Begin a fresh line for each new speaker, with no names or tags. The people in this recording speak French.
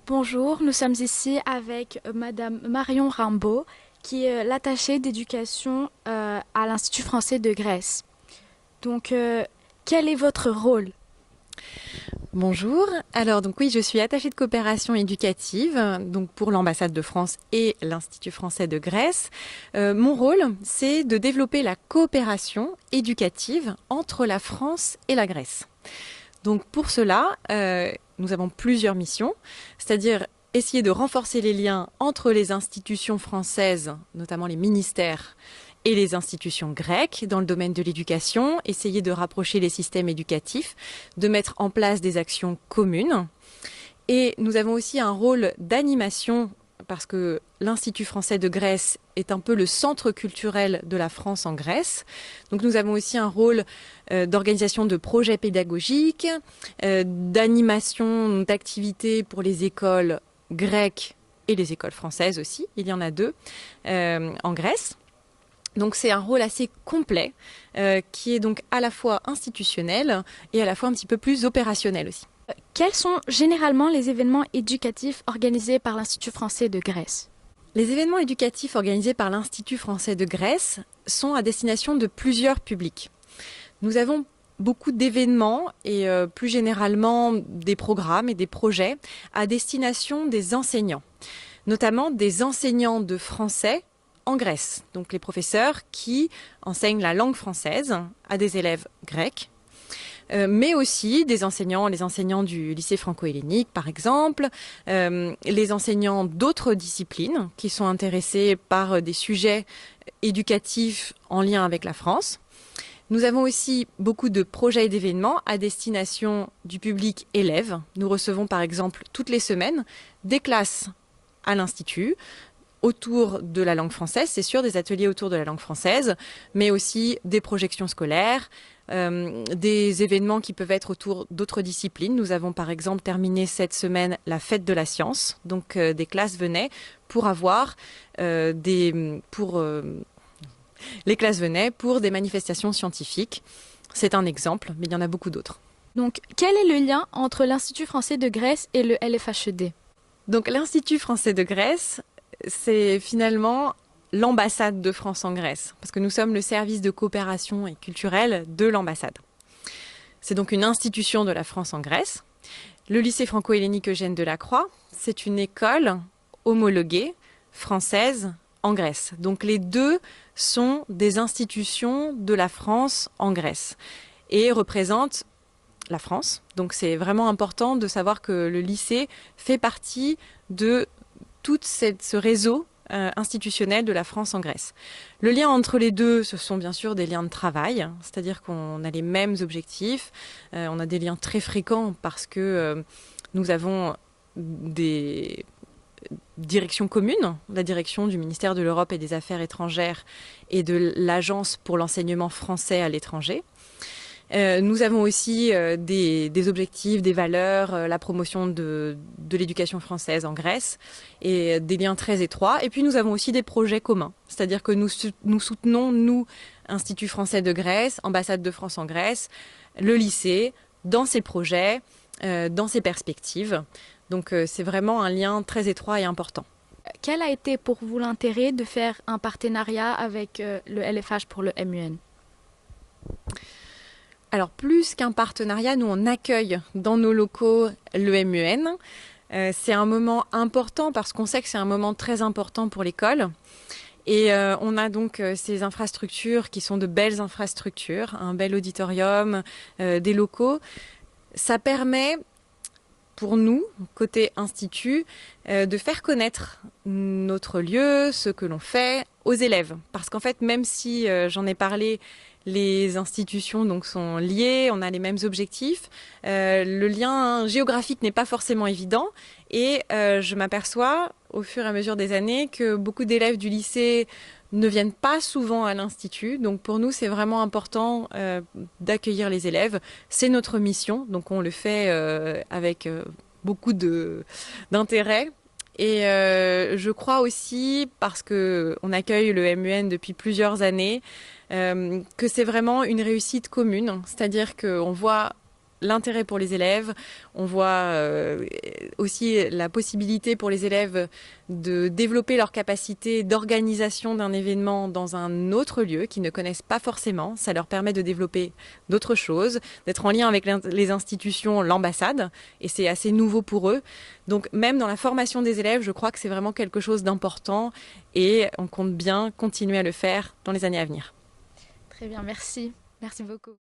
Bonjour, nous sommes ici avec Madame Marion Rimbaud, qui est l'attachée d'éducation à l'Institut français de Grèce. Donc, quel est votre rôle?
Bonjour, alors donc oui, je suis attachée de coopération éducative donc pour l'ambassade de France et l'Institut français de Grèce. Mon rôle, c'est de développer la coopération éducative entre la France et la Grèce. Donc pour cela, nous avons plusieurs missions, c'est-à-dire essayer de renforcer les liens entre les institutions françaises, notamment les ministères, et les institutions grecques dans le domaine de l'éducation, essayer de rapprocher les systèmes éducatifs, de mettre en place des actions communes. Et nous avons aussi un rôle d'animation parce que l'Institut français de Grèce est un peu le centre culturel de la France en Grèce. Donc nous avons aussi un rôle d'organisation de projets pédagogiques, d'animation d'activités pour les écoles grecques et les écoles françaises aussi, il y en a deux en Grèce. Donc c'est un rôle assez complet qui est donc à la fois institutionnel et à la fois un petit peu plus opérationnel aussi.
Quels sont généralement les événements éducatifs organisés par l'Institut français de Grèce?
Les événements éducatifs organisés par l'Institut français de Grèce sont à destination de plusieurs publics. Nous avons beaucoup d'événements et plus généralement des programmes et des projets à destination des enseignants, notamment des enseignants de français en Grèce, donc les professeurs qui enseignent la langue française à des élèves grecs, mais aussi des enseignants, les enseignants du lycée franco-hellénique par exemple, les enseignants d'autres disciplines qui sont intéressés par des sujets éducatifs en lien avec la France. Nous avons aussi beaucoup de projets et d'événements à destination du public élève. Nous recevons par exemple toutes les semaines des classes à l'Institut, autour de la langue française, c'est sûr, des ateliers autour de la langue française, mais aussi des projections scolaires, des événements qui peuvent être autour d'autres disciplines. Nous avons par exemple terminé cette semaine la fête de la science, donc des classes venaient pour avoir les classes venaient pour des manifestations scientifiques. C'est un exemple, mais il y en a beaucoup d'autres.
Donc, quel est le lien entre l'Institut français de Grèce et le LFHED?
Donc l'Institut français de Grèce, c'est finalement l'ambassade de France en Grèce, parce que nous sommes le service de coopération et culturelle de l'ambassade. C'est donc une institution de la France en Grèce. Le lycée franco-hellénique Eugène Delacroix, c'est une école homologuée française en Grèce. Donc les deux sont des institutions de la France en Grèce et représentent la France. Donc c'est vraiment important de savoir que le lycée fait partie de tout ce réseau institutionnel de la France en Grèce. Le lien entre les deux, ce sont bien sûr des liens de travail, c'est-à-dire qu'on a les mêmes objectifs, on a des liens très fréquents parce que nous avons des directions communes, la direction du ministère de l'Europe et des Affaires étrangères et de l'Agence pour l'enseignement français à l'étranger. Nous avons aussi des objectifs, des valeurs, la promotion de l'éducation française en Grèce et des liens très étroits. Et puis nous avons aussi des projets communs, c'est-à-dire que nous soutenons, nous, Institut français de Grèce, ambassade de France en Grèce, le lycée, dans ses projets, dans ses perspectives. Donc c'est vraiment un lien très étroit et important.
Quel a été pour vous l'intérêt de faire un partenariat avec le LFH pour le MUN?
Alors plus qu'un partenariat, nous on accueille dans nos locaux le MUN. C'est un moment important parce qu'on sait que c'est un moment très important pour l'école. Et on a donc ces infrastructures qui sont de belles infrastructures, un bel auditorium, des locaux. Ça permet pour nous, côté institut, de faire connaître notre lieu, ce que l'on fait aux élèves. Parce qu'en fait, même si j'en ai parlé, les institutions donc sont liées, on a les mêmes objectifs. Le lien géographique n'est pas forcément évident et je m'aperçois au fur et à mesure des années que beaucoup d'élèves du lycée ne viennent pas souvent à l'institut. Donc pour nous, c'est vraiment important d'accueillir les élèves. C'est notre mission, donc on le fait avec beaucoup d'intérêt. Et je crois aussi, parce qu'on accueille le MUN depuis plusieurs années, que c'est vraiment une réussite commune. C'est-à-dire qu'on voit l'intérêt pour les élèves, on voit aussi la possibilité pour les élèves de développer leur capacité d'organisation d'un événement dans un autre lieu qu'ils ne connaissent pas forcément. Ça leur permet de développer d'autres choses, d'être en lien avec les institutions, l'ambassade, et c'est assez nouveau pour eux. Donc même dans la formation des élèves, je crois que c'est vraiment quelque chose d'important et on compte bien continuer à le faire dans les années à venir.
Très bien, merci. Merci beaucoup.